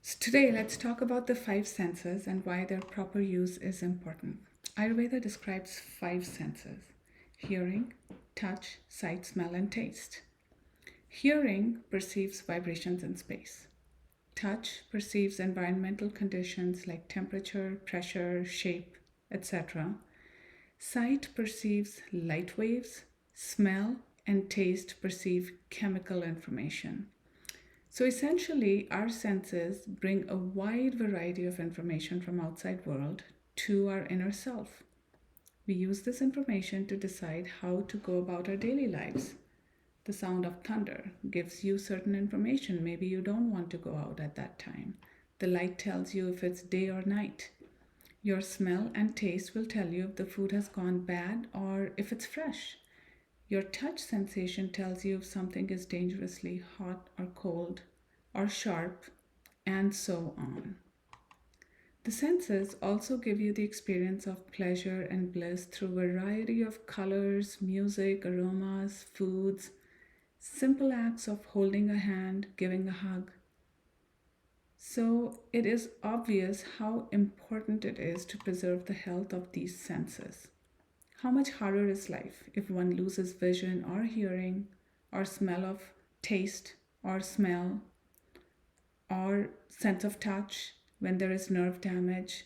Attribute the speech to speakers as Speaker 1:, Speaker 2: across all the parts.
Speaker 1: So today, let's talk about the five senses and why their proper use is important. Ayurveda describes five senses: hearing, touch, sight, smell, and taste. Hearing perceives vibrations in space. Touch perceives environmental conditions like temperature, pressure, shape, etc. Sight perceives light waves. Smell and taste perceive chemical information. So essentially, our senses bring a wide variety of information from outside world to our inner self. We use this information to decide how to go about our daily lives. The sound of thunder gives you certain information. Maybe you don't want to go out at that time. The light tells you if it's day or night. Your smell and taste will tell you if the food has gone bad or if it's fresh. Your touch sensation tells you if something is dangerously hot or cold or sharp, and so on. The senses also give you the experience of pleasure and bliss through a variety of colors, music, aromas, foods, simple acts of holding a hand, giving a hug. So it is obvious how important it is to preserve the health of these senses. How much harder is life if one loses vision or hearing or smell of taste or smell or sense of touch when there is nerve damage?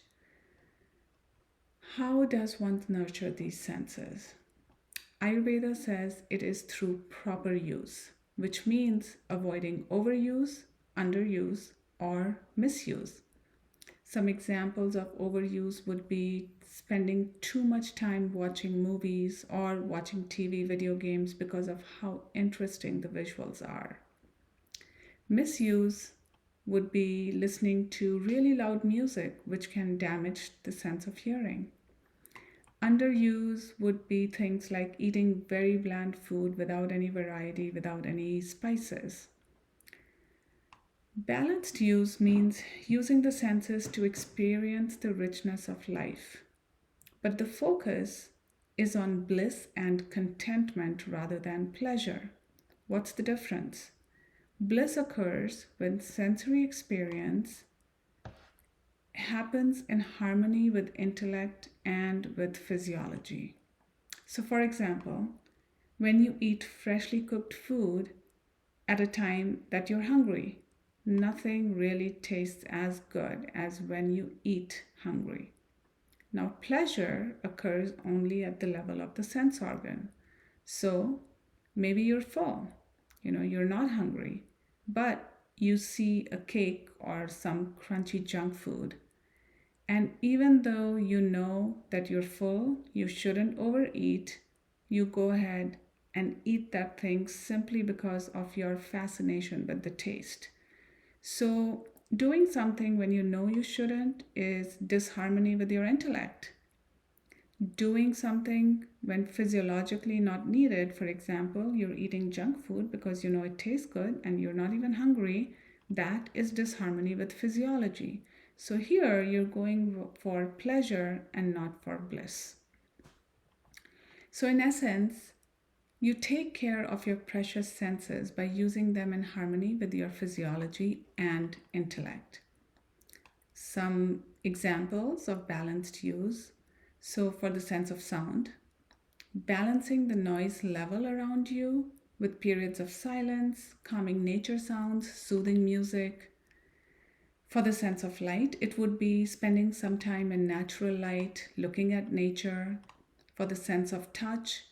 Speaker 1: How does one nurture these senses? Ayurveda says it is through proper use, which means avoiding overuse, underuse, or misuse. Some examples of overuse would be spending too much time watching movies or watching TV video games because of how interesting the visuals are. Misuse would be listening to really loud music, which can damage the sense of hearing. Underuse would be things like eating very bland food without any variety, without any spices. Balanced use means using the senses to experience the richness of life. But the focus is on bliss and contentment rather than pleasure. What's the difference? Bliss occurs when sensory experience happens in harmony with intellect and with physiology. So, for example, when you eat freshly cooked food at a time that you're hungry, nothing really tastes as good as when you eat hungry. Now, pleasure occurs only at the level of the sense organ. So, maybe you're full, you're not hungry, but you see a cake or some crunchy junk food. And even though you know that you're full, you shouldn't overeat, you go ahead and eat that thing simply because of your fascination with the taste. So, doing something when you know you shouldn't is disharmony with your intellect. Doing something when physiologically not needed, for example, you're eating junk food because you know it tastes good and you're not even hungry, that is disharmony with physiology. So here you're going for pleasure and not for bliss. So in essence, you take care of your precious senses by using them in harmony with your physiology and intellect. Some examples of balanced use. So for the sense of sound, balancing the noise level around you with periods of silence, calming nature sounds, soothing music. For the sense of light, it would be spending some time in natural light, looking at nature. For the sense of touch,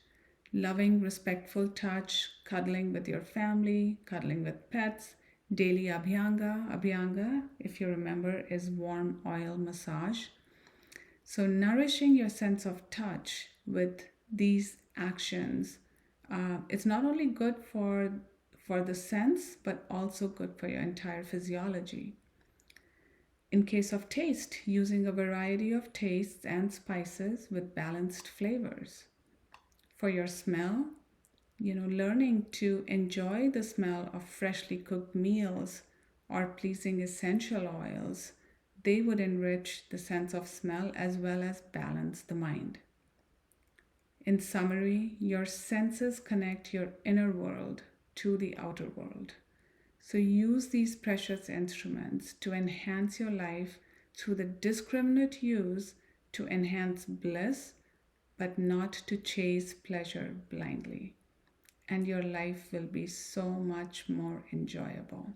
Speaker 1: loving, respectful touch, cuddling with your family, cuddling with pets, daily abhyanga. Abhyanga, if you remember, is warm oil massage. So nourishing your sense of touch with these actions, it's not only good for the sense, but also good for your entire physiology. In case of taste, using a variety of tastes and spices with balanced flavors. For your smell, learning to enjoy the smell of freshly cooked meals or pleasing essential oils, they would enrich the sense of smell as well as balance the mind. In summary, your senses connect your inner world to the outer world. So use these precious instruments to enhance your life through the discriminate use to enhance bliss, but not to chase pleasure blindly. And your life will be so much more enjoyable.